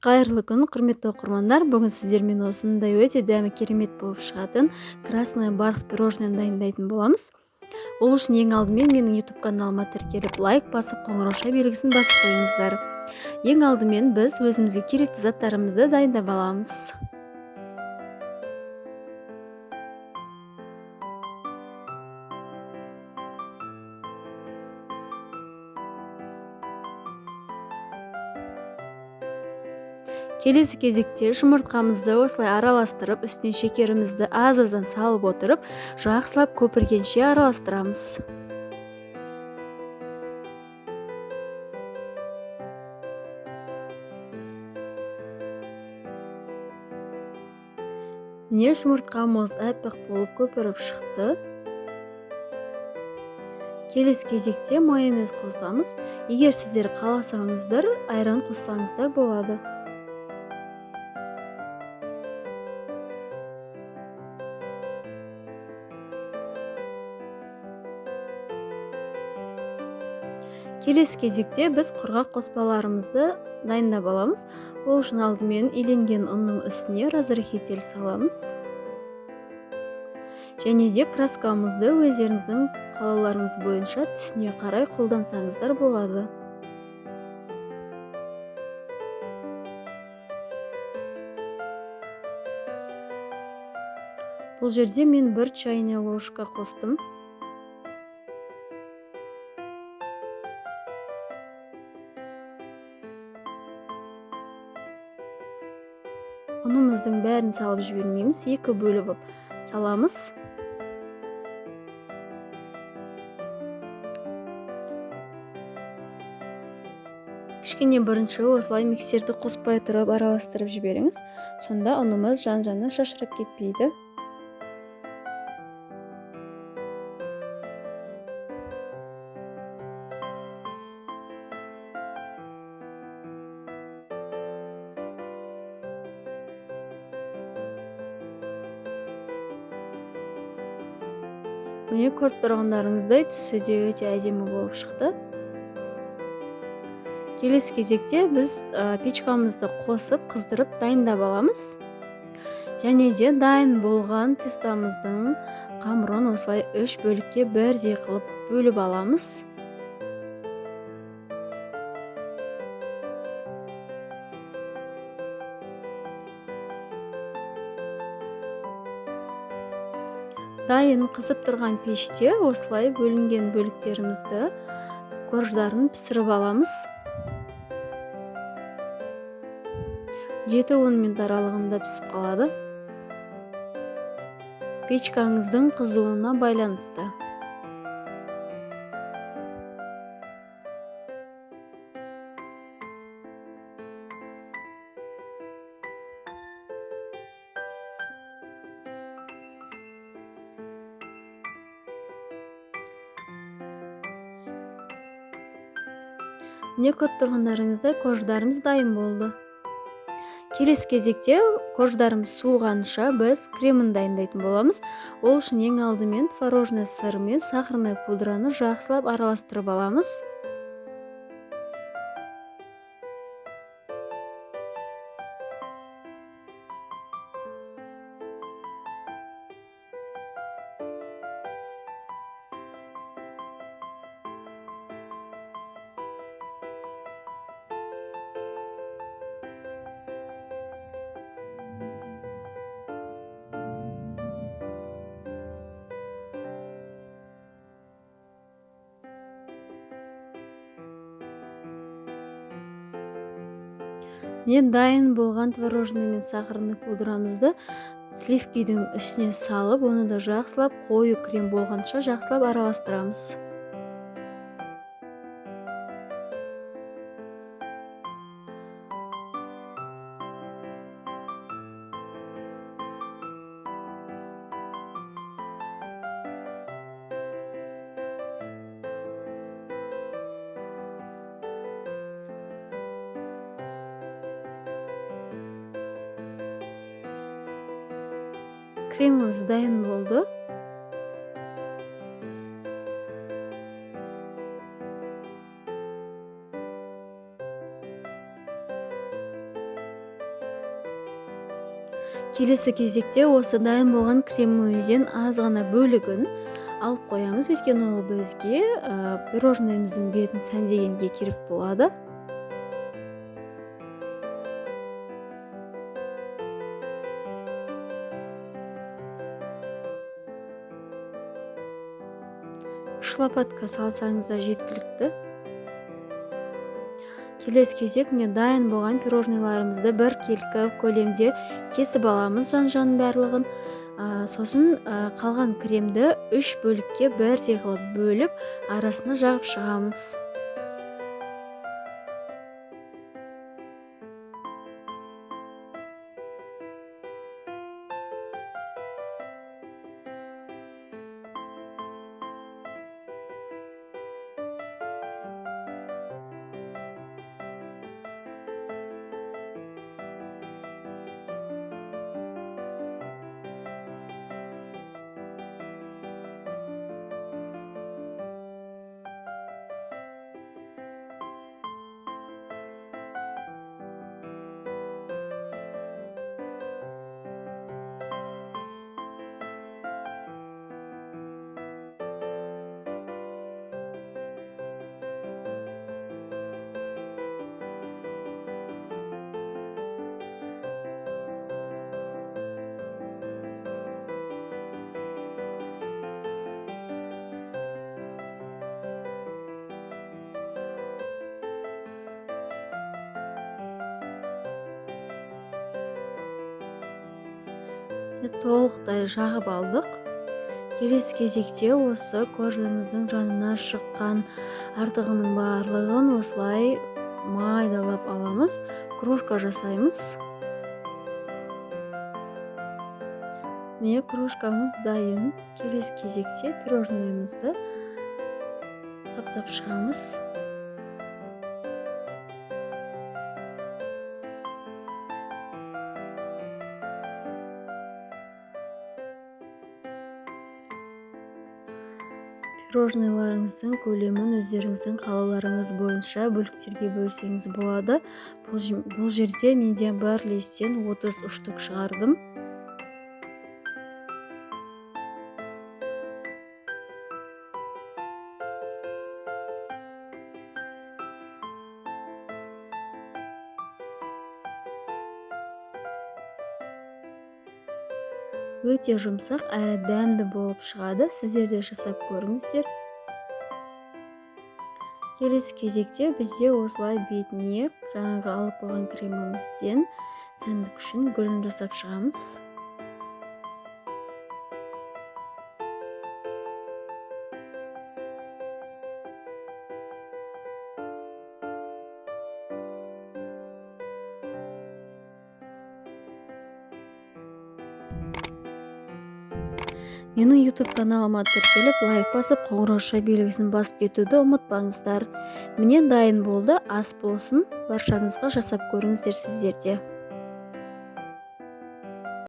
Кайырлы күн, құрметті оқырмандар. Бүгін сіздермен осындай өте дәмі керемет болып шығатын красный бархат пирожныйын дайындайтын боламыз. Ол үшін ең алдымен менің YouTube каналыма тіркеліп, лайк басып, қоңырауша белгісін басып қойыңыздар. Ең алдымен біз өзімізге керекті заттарымызды дайындап аламыз. Келесі кезекте жұмыртқамызды осылай араластырып, үстіне шекерімізді аз-аздан салып отырып, жақсылап көпіргенше араластырамыз. Міне жұмыртқамыз әппақ болып көпіріп шықты. Келесі кезекте майонез қосамыз. Егер сіздер қаласаңыздар, айран қоссаңыздар болады. Келесі кезекте біз құрғақ қоспаларымызды дайындап аламыз. Ол үшін алдымен иленген ұнның үстіне разрыхитель саламыз. Және де краскамызды өздеріңіздің қалауларыңыз бойынша түсіне қарай қолдансаңыздар болады. Бұл жерде мен 1 чайная ложка қостым. Ұнымыздың бәрін салып жібермейміз, 2 бөліп саламыз. Кішкене бірінші осылай миксерді қоспай тұрып араластырып жіберіңіз. Сонда ұнымыз жан-жағына шашырап кетпейді. Міне көріп тұрғандарыңыздай түсі де өте әдемі болып шықты. Келесі кезекте біз печкамызды қосып, қыздырып дайындап аламыз. Және де дайын болған тестамыздың қамырын осылай 3 бөлікке бірдей қылып бөліп аламыз. Дайын қызып тұрған пеште осылай бөлінген бөліктерімізді корждарын пісіріп аламыз. 7-10 минут аралығында пісіп қалады. Печкаңыздың қызуына байланысты. Міне көріп тұрғандарыңыздай корждарымыз дайын болды. Келесі кезекте корждарымыз суығанша біз кремін дайындайтын боламыз. Ол үшін ең алдымен творожный сыр мен сахарный пудраны жақсылап араластырып аламыз. Міне дайын болған творожный мен сахарный пудрамызды сливкидің үстіне салып, оны да жақсылап қою крем болғанша жақсылап араластырамыз. Креміміз дайын болды. Келесі кезекте осы дайын болған кремімізден аз ғана бөлігін алып қоямыз, өйткені ол бізге пирожныйымыздың бетін сәндегенге керек болады. Үш лопатка салсаңыз да жеткілікті. Келесі кезек дайын болған пирожныйларымызды бір келкі көлемде кесіп аламыз жан-жағын барлығын. Сосын қалған кремді 3 бөлікке бірдей қылып бөліп, арасына жағып шығамыз. Толықтай жағып алдық. Келесі кезекте осы корждығымыздың жанына шыққан артығының барлығын осылай майдалап аламыз, крошка жасаймыз. Міне крошкамыз дайын. Келесі кезекте пирожныйымызды қаптап шығамыз. Пирожныйларыңыздың көлемін өздеріңіздің қалауларыңыз бойынша бөліктерге бөлсеңіз болады. Бұл жерде менде бір лестен 33 штук шығардым. Өте жұмсақ әрі дәмді болып шығады. Сіздер де жасап көріңіздер. Келесі кезекте бізде осылай бетіне жаңағы алып қойған кремімізден сәндік үшін гүлін жасап шығамыз. Менің YouTube каналыма тіркеліп, лайк басып, қоңырау белгісін басып кетуді ұмытпаңыздар. Міне дайын болды, ас болсын. Баршаңызға жасап көріңіздер сіздерде.